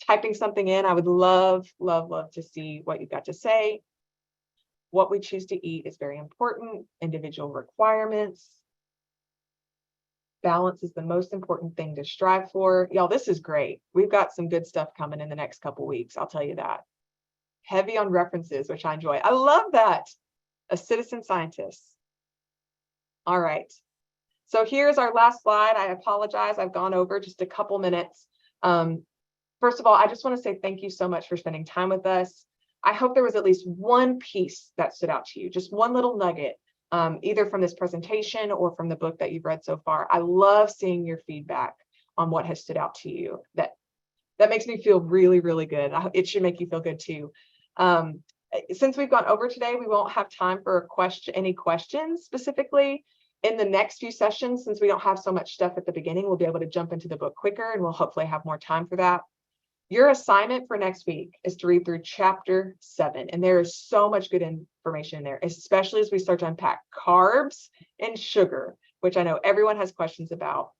typing something in, I would love, love, love to see what you've got to say. What we choose to eat is very important. Individual requirements. Balance is the most important thing to strive for. Y'all, this is great. We've got some good stuff coming in the next couple weeks. I'll tell you that. Heavy on references, which I enjoy. I love that. A citizen scientist. All right. So here's our last slide. I apologize. I've gone over just a couple minutes. First of all, I just want to say thank you so much for spending time with us. I hope there was at least one piece that stood out to you, just one little nugget, either from this presentation or from the book that you've read so far. I love seeing your feedback on what has stood out to you. That makes me feel really, really good. It should make you feel good too. Since we've gone over today, we won't have time for any questions specifically. In the next few sessions, since we don't have so much stuff at the beginning, we'll be able to jump into the book quicker, and we'll hopefully have more time for that. Your assignment for next week is to read through chapter 7, and there is so much good information in there, especially as we start to unpack carbs and sugar, which I know everyone has questions about.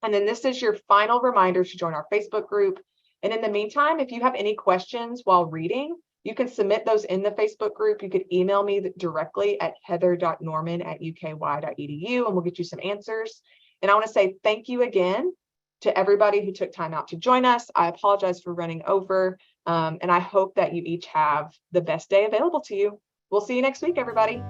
And then this is your final reminder to join our Facebook group. And in the meantime, if you have any questions while reading, you can submit those in the Facebook group. You could email me directly at heather.norman@uky.edu, and we'll get you some answers. And I want to say thank you again to everybody who took time out to join us. I apologize for running over, and I hope that you each have the best day available to you. We'll see you next week, everybody.